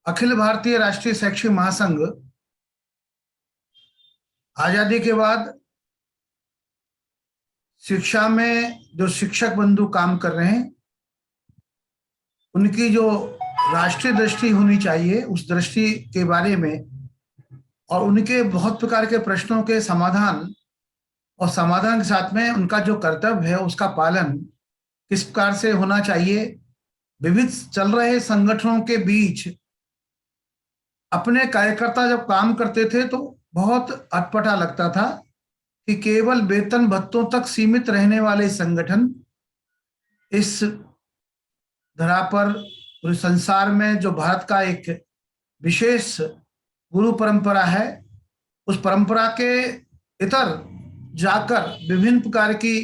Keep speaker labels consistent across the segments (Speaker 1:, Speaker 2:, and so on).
Speaker 1: अखिल भारतीय राष्ट्रीय शैक्षिक महासंघ आजादी के बाद शिक्षा में जो शिक्षक बंधु काम कर रहे हैं उनकी जो राष्ट्रीय दृष्टि होनी चाहिए उस दृष्टि के बारे में और उनके बहुत प्रकार के प्रश्नों के समाधान और समाधान के साथ में उनका जो कर्तव्य है उसका पालन किस प्रकार से होना चाहिए। विविध चल रहे संगठनों के बीच अपने कार्यकर्ता जब काम करते थे तो बहुत अटपटा लगता था कि केवल वेतन भत्तों तक सीमित रहने वाले संगठन इस धरा पर पूरे संसार में जो भारत का एक विशेष गुरु परंपरा है उस परंपरा के इतर जाकर विभिन्न प्रकार की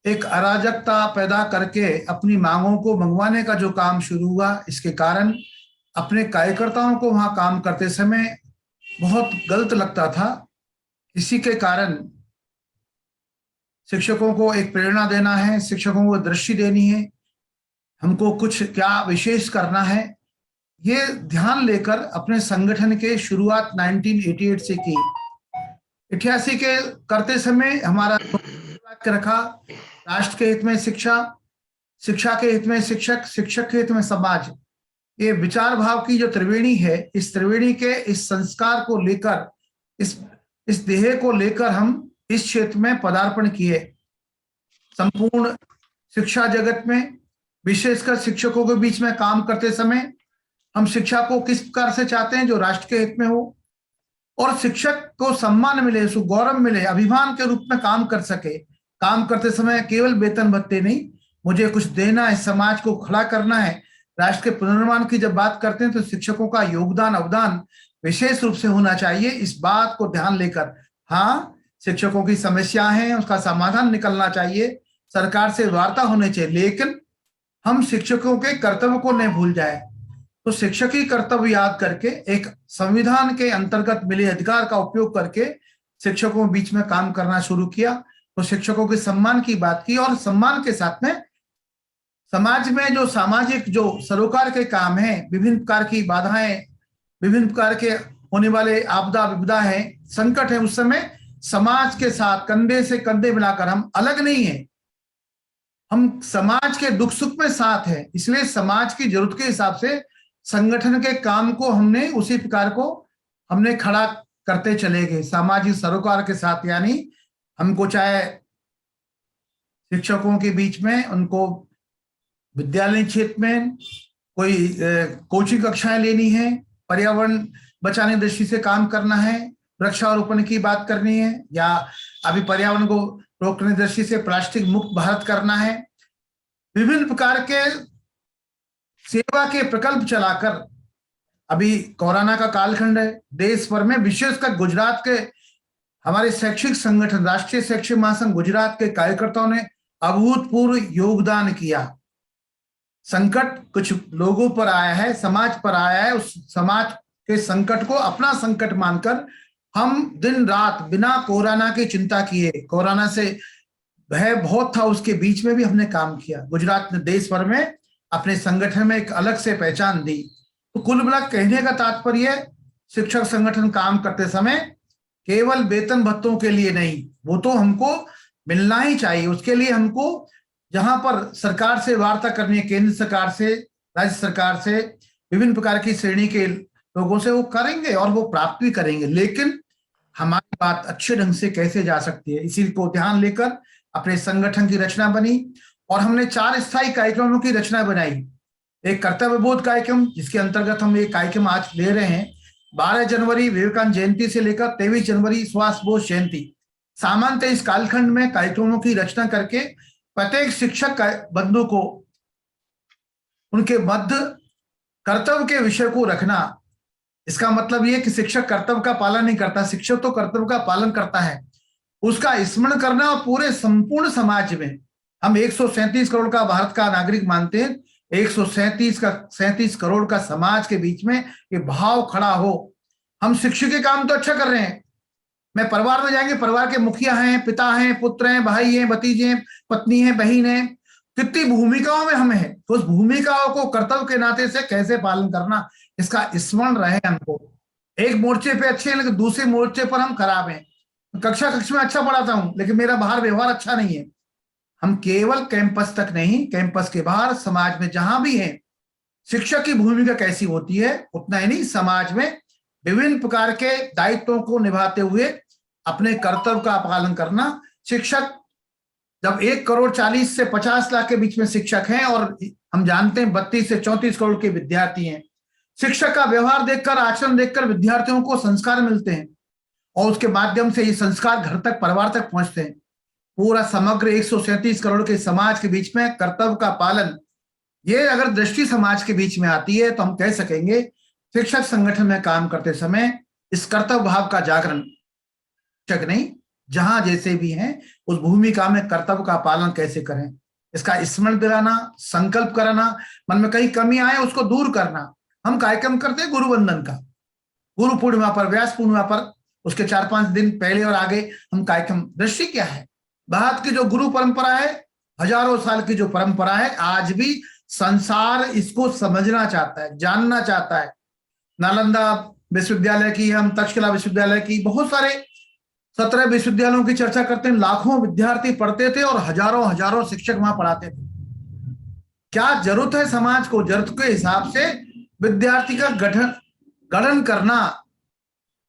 Speaker 1: एक अराजकता पैदा करके अपनी मांगों को मंगवाने का जो काम शुरू हुआ, इसके कारण अपने कार्यकर्ताओं को वहां काम करते समय बहुत गलत लगता था। इसी के कारण शिक्षकों को एक प्रेरणा देना है, शिक्षकों को दृष्टि देनी है, हमको कुछ क्या विशेष करना है, ये ध्यान लेकर अपने संगठन के शुरुआत 1988 से की। 88 के करते समय हमारा रखा राष्ट्र के हित में शिक्षा, शिक्षा के हित में शिक्षक, शिक्षक के हित में समाज। ये विचार भाव की जो त्रिवेणी है, इस त्रिवेणी के इस संस्कार को लेकर इस ध्येय को लेकर हम इस क्षेत्र में पदार्पण किए। संपूर्ण शिक्षा जगत में विशेषकर शिक्षकों के बीच में काम करते समय हम शिक्षा को किस प्रकार से चाहते हैं जो राष्ट्र के हित में हो और शिक्षक को सम्मान मिले, उसको गौरव मिले, अभिमान के रूप में काम कर सके। काम करते समय केवल वेतन भत्ते नहीं, मुझे कुछ देना है, समाज को खड़ा करना है। राष्ट्र के पुनर्निर्माण की जब बात करते हैं तो शिक्षकों का योगदान अवदान विशेष रूप से होना चाहिए। इस बात को ध्यान लेकर हाँ, शिक्षकों की समस्या है, उसका समाधान निकलना चाहिए, सरकार से वार्ता होनी चाहिए, लेकिन हम शिक्षकों के कर्तव्य को नहीं भूल जाए। तो शिक्षक ही कर्तव्य याद करके एक संविधान के अंतर्गत मिले अधिकार का उपयोग करके शिक्षकों के बीच में काम करना शुरू किया। तो शिक्षकों के सम्मान की बात की और सम्मान के साथ में समाज में जो सामाजिक जो सरोकार के काम है, विभिन्न प्रकार की बाधाएं, विभिन्न प्रकार के होने वाले आपदा विपदा है, संकट है, उस समय समाज के साथ कंधे से कंधे मिलाकर हम अलग नहीं है, हम समाज के दुख सुख में साथ है। इसलिए समाज की जरूरत के हिसाब से संगठन के काम को हमने उसी प्रकार को हमने खड़ा करते चले गए सामाजिक सरोकार के साथ। यानी हमको चाहे शिक्षकों के बीच में उनको विद्यालय क्षेत्र में कोई कोचिंग कक्षाएं लेनी है, पर्यावरण बचाने दृष्टि से काम करना है, वृक्षारोपण की बात करनी है, या अभी पर्यावरण को रोकने दृष्टि से प्लास्टिक मुक्त भारत करना है, विभिन्न प्रकार के सेवा के प्रकल्प चलाकर। अभी कोरोना का कालखंड है, देश भर में विशेषकर गुजरात के हमारे शैक्षिक संगठन राष्ट्रीय शैक्षिक महासंघ गुजरात के कार्यकर्ताओं ने अभूतपूर्व योगदान किया। संकट कुछ लोगों पर आया है, समाज पर आया है, उस समाज के संकट को अपना संकट मानकर हम दिन रात बिना कोरोना की चिंता किए, कोरोना से भय बहुत था उसके बीच में भी हमने काम किया। गुजरात ने देश भर में अपने संगठन में एक अलग से पहचान दी। तो कुल मिलाकर कहने का तात्पर्य शिक्षक संगठन काम करते समय केवल वेतन भत्तों के लिए नहीं, वो तो हमको मिलना ही चाहिए, उसके लिए हमको जहां पर सरकार से वार्ता करनी है, केंद्र सरकार से, राज्य सरकार से, विभिन्न प्रकार की श्रेणी के लोगों से, वो करेंगे और वो प्राप्त भी करेंगे। लेकिन हमारी बात अच्छे ढंग से कैसे जा सकती है, इसी को ध्यान लेकर अपने संगठन की रचना बनी और हमने 4 स्थायी कार्यक्रमों की रचना बनाई। एक कर्तव्य बोध कार्यक्रम जिसके अंतर्गत हम एक कार्यक्रम आज ले रहे हैं, 12 जनवरी विवेकानंद जयंती से लेकर 23 जनवरी सुभाष बोस जयंती। सामान्यतः इस कालखंड में कार्यक्रमों की रचना करके प्रत्येक शिक्षक बंधु को उनके मध्य कर्तव्य के विषय को रखना। इसका मतलब यह कि शिक्षक कर्तव्य का पालन नहीं करता, शिक्षक तो कर्तव्य का पालन करता है, उसका स्मरण करना। और पूरे संपूर्ण समाज में हम 137 करोड़ का भारत का नागरिक मानते हैं, 137 करोड़ का समाज के बीच में ये भाव खड़ा हो, हम शिक्षक के काम तो अच्छा कर रहे हैं। मैं परिवार में जाएंगे, परिवार के मुखिया हैं, पिता हैं, पुत्र हैं, भाई हैं, भतीजे हैं, पत्नी है, बहन है, कितनी भूमिकाओं में हम हैं, तो उस भूमिकाओं को कर्तव्य के नाते से कैसे पालन करना, इसका स्मरण रहे हमको। एक मोर्चे पे अच्छे हैं लेकिन दूसरे मोर्चे पर हम खराब हैं। कक्षा में अच्छा पढ़ाता हूं लेकिन मेरा बाहर व्यवहार अच्छा नहीं है। हम केवल कैंपस तक नहीं, कैंपस के बाहर समाज में जहां भी हैं, शिक्षक की भूमिका कैसी होती है, उतना ही नहीं, समाज में विभिन्न प्रकार के दायित्वों को निभाते हुए अपने कर्तव्य का पालन करना। शिक्षक जब 1,40,00,000 से 50 लाख के बीच में शिक्षक हैं और हम जानते हैं 32 से 34 करोड़ के विद्यार्थी हैं, शिक्षक का व्यवहार देखकर, आचरण देखकर विद्यार्थियों को संस्कार मिलते हैं और उसके माध्यम से ये संस्कार घर तक, परिवार तक पहुंचते हैं। पूरा समग्र 137 करोड़ के समाज के बीच में कर्तव्य का पालन, ये अगर दृष्टि समाज के बीच में आती है तो हम कह सकेंगे शिक्षक संगठन में काम करते समय इस कर्तव्य भाव का जागरण, शिक्षक नहीं, जहां जैसे भी हैं उस भूमिका में कर्तव्य का पालन कैसे करें, इसका स्मरण दिलाना, संकल्प कराना, मन में कहीं कमी आए उसको दूर करना। हम कार्यक्रम करते हैं गुरु वंदन का, गुरु पूर्णिमा पर, व्यास पूर्णिमा पर, उसके 4-5 दिन पहले और आगे हम कार्यक्रम। दृष्टि क्या है, भारत की जो गुरु परंपरा है, हजारों साल की जो परंपरा है, आज भी संसार इसको समझना चाहता है, जानना चाहता है। नालंदा विश्वविद्यालय की, हम तक्षशिला विश्वविद्यालय की, बहुत सारे 17 विश्वविद्यालयों की चर्चा करते हैं। लाखों विद्यार्थी पढ़ते थे और हजारों हजारों शिक्षक वहां पढ़ाते थे। क्या जरूरत है समाज को, जरूरत के हिसाब से विद्यार्थी का गठन करना,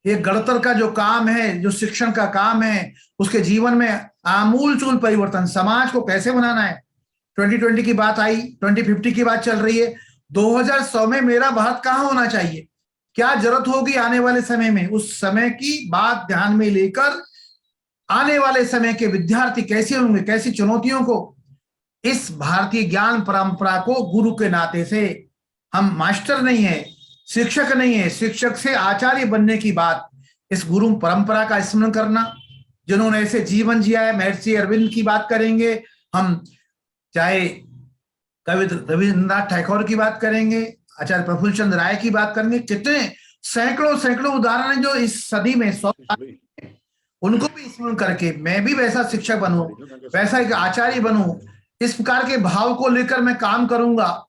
Speaker 1: ये गणतर का जो काम है, जो शिक्षण का काम है, उसके जीवन में आमूल चूल परिवर्तन, समाज को कैसे बनाना है। 2020 की बात आई, 2050 की बात चल रही है, 2100 में मेरा भारत कहाँ होना चाहिए, क्या जरूरत होगी आने वाले समय में, उस समय की बात ध्यान में लेकर आने वाले समय के विद्यार्थी कैसे होंगे, कैसी चुनौतियों को, इस भारतीय ज्ञान परंपरा को गुरु के नाते से, हम मास्टर नहीं है, शिक्षक नहीं है, शिक्षक से आचार्य बनने की बात, इस गुरु परंपरा का स्मरण करना, जिन्होंने ऐसे जीवन जिया है। महर्षि अरविंद की बात करेंगे हम, चाहे कवि रविन्द्रनाथ टैगोर की बात करेंगे, आचार्य प्रफुल्ल चंद्र राय की बात करेंगे, कितने सैकड़ों सैकड़ों उदाहरण हैं जो इस सदी में 100 साल, उनको भी स्मरण करके मैं भी वैसा शिक्षक बनूं, वैसा एक आचार्य बनूं, इस प्रकार के भाव को लेकर मैं काम करूंगा।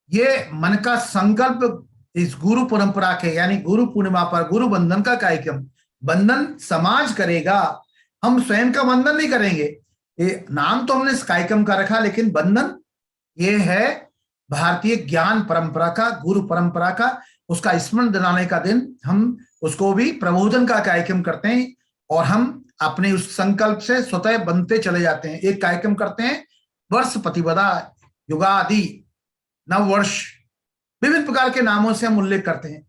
Speaker 1: ये मन का संकल्प इस गुरु परंपरा के, यानी गुरु पूर्णिमा पर गुरु वंदन का कार्यक्रम, वंदन समाज करेगा, हम स्वयं का वंदन नहीं करेंगे। ये नाम तो हमने इस कार्यक्रम का रखा, लेकिन वंदन ये है भारतीय ज्ञान परंपरा का, गुरु परंपरा का, उसका स्मरण दिलाने का दिन। हम उसको भी प्रबोधन का कार्यक्रम करते हैं और हम अपने उस संकल्प से स्वतः बनते चले जाते हैं। एक कार्यक्रम करते हैं वर्ष प्रतिपदा, युगादि, नववर्ष, विभिन्न प्रकार के नामों से हम उल्लेख करते हैं।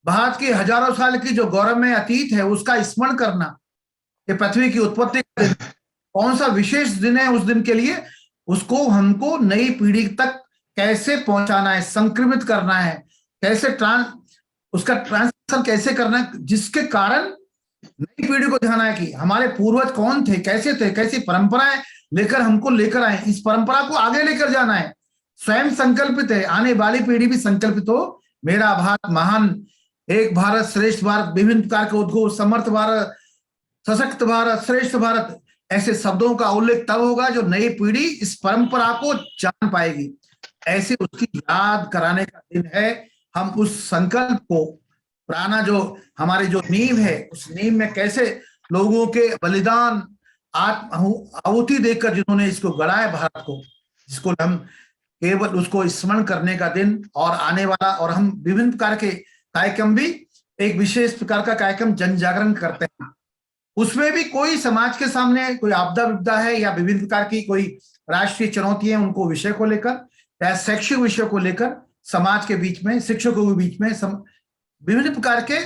Speaker 1: भारत की हजारों साल की जो गौरवमय अतीत है उसका स्मरण करना, ये पृथ्वी की उत्पत्ति का दिन, कौन सा विशेष दिन है, उस दिन के लिए उसको हमको नई पीढ़ी तक कैसे पहुंचाना है, संक्रमित करना है, कैसे उसका ट्रांसफर कैसे करना है, जिसके कारण नई पीढ़ी को दिखाना है कि हमारे पूर्वज कौन थे, कैसी परंपराएं लेकर हमको लेकर आए, इस परंपरा को आगे लेकर जाना है। स्वयं संकल्पित है, आने वाली पीढ़ी भी संकल्पित हो, मेरा भारत महान, एक भारत श्रेष्ठ भारत, विभिन्न प्रकार के उद्घोष, समर्थ भारत, सशक्त भारत, श्रेष्ठ भारत, ऐसे शब्दों का उल्लेख तब होगा जो नई पीढ़ी इस परंपरा को जान पाएगी। ऐसे उसकी याद कराने का दिन है। हम उस संकल्प को, पुराना जो हमारी जो नींव है, उस नींव में कैसे लोगों के बलिदान, आहुति देकर जिन्होंने इसको गढ़ाया भारत को, जिसको हम केवल उसको स्मरण करने का दिन और आने वाला, और हम विभिन्न प्रकार के कार्यक्रम भी, एक विशेष प्रकार का कार्यक्रम जन जागरण करते हैं। उसमें भी कोई समाज के सामने कोई आपदा विपदा है या विभिन्न प्रकार की कोई राष्ट्रीय चुनौती है, उनको विषय को लेकर या शैक्षिक विषय को लेकर समाज के बीच में, शिक्षकों के बीच में विभिन्न प्रकार के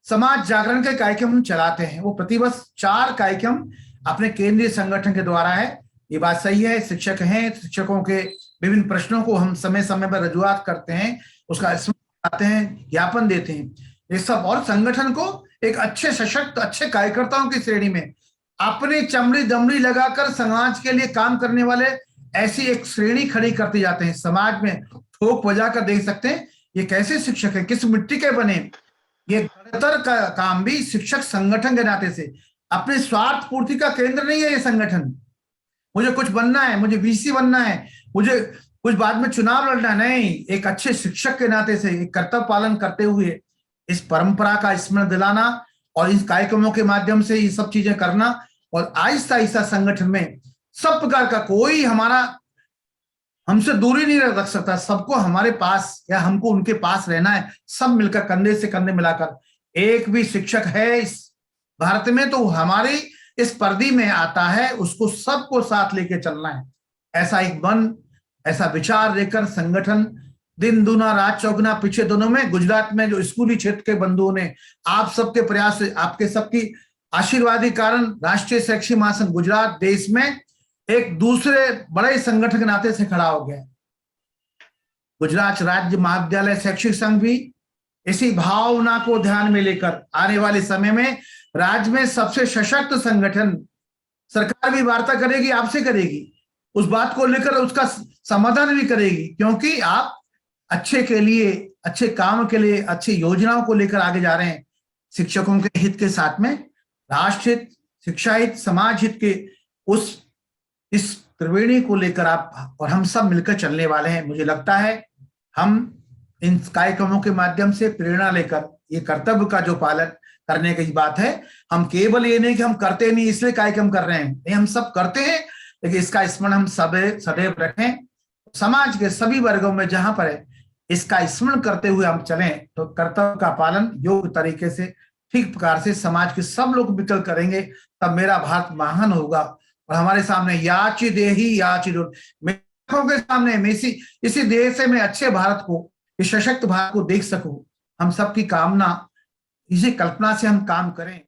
Speaker 1: समाज जागरण के कार्यक्रम हम चलाते हैं। वो प्रतिवर्ष 4 कार्यक्रम अपने केंद्रीय संगठन के द्वारा है। ये बात सही है, शिक्षक हैं, शिक्षकों के विभिन्न प्रश्नों को हम समय समय पर रजुआत करते हैं, उसका आते हैं, ज्ञापन देते हैं, ये सब, और संगठन को एक अच्छे सशक्त, अच्छे कार्यकर्ताओं की श्रेणी में अपनी चमड़ी दमड़ी लगाकर समाज के लिए काम करने वाले ऐसी एक श्रेणी खड़ी करते जाते हैं। समाज में ठोक बजाकर देख सकते हैं ये कैसे शिक्षक है, किस मिट्टी के बने। ये गणतर का काम भी शिक्षक संगठन के नाते से, अपने स्वार्थ पूर्ति का केंद्र नहीं है ये संगठन। मुझे कुछ बनना है, मुझे वीसी बनना है, मुझे कुछ बाद में चुनाव लड़ना नहीं, एक अच्छे शिक्षक के नाते से एक कर्तव्य पालन करते हुए इस परंपरा का स्मरण दिलाना और इन कार्यक्रमों के माध्यम से ये सब चीजें करना, और आहिस्ता आहिस्ता संगठन में सब प्रकार का कोई हमारा हमसे दूरी नहीं रख सकता, सबको हमारे पास या हमको उनके पास रहना है, सब मिलकर कंधे से कंधे मिलाकर। एक भी शिक्षक है इस भारत में तो हमारी इस पर्दी में आता है, उसको सबको साथ लेके चलना है। ऐसा एक मन, ऐसा विचार लेकर संगठन दिन दूना रात चौगुना, पिछले दिनों में गुजरात में जो स्कूली क्षेत्र के बंधुओं ने आप सबके प्रयास से, आपके सबकी आशीर्वादी कारण राष्ट्रीय शैक्षिक महासंघ गुजरात देश में एक दूसरे बड़े संगठन के नाते से खड़ा हो गया। गुजरात राज्य महाविद्यालय शैक्षिक संघ भी इसी भावना को ध्यान में लेकर आने वाले समय में राज्य में सबसे सशक्त संगठन, सरकार भी वार्ता करेगी, आपसे करेगी, उस बात को लेकर उसका समाधान भी करेगी, क्योंकि आप अच्छे के लिए, अच्छे काम के लिए, अच्छी योजनाओं को लेकर आगे जा रहे हैं। शिक्षकों के हित के साथ में राष्ट्र हित, शिक्षा हित, समाज हित के इस त्रिवेणी को लेकर आप और हम सब मिलकर चलने वाले हैं। मुझे लगता है हम इन कार्यक्रमों के माध्यम से प्रेरणा लेकर ये कर्तव्य का जो पालन करने की बात है, हम केवल ये नहीं कि हम करते नहीं इसलिए कार्यक्रम कर रहे हैं, नहीं, हम सब करते हैं, लेकिन इसका स्मरण हम सदैव रखें। समाज के सभी वर्गों में जहां पर है इसका स्मरण करते हुए हम चलें तो कर्तव्य का पालन योग्य तरीके से, ठीक प्रकार से समाज के सब लोग मिलकर करेंगे, तब मेरा भारत महान होगा। और हमारे सामने याची देही याची के सामने मैं इसी देश से मैं अच्छे भारत को, इस सशक्त भारत को देख सकूं, हम सबकी कामना, इसी कल्पना से हम काम करें।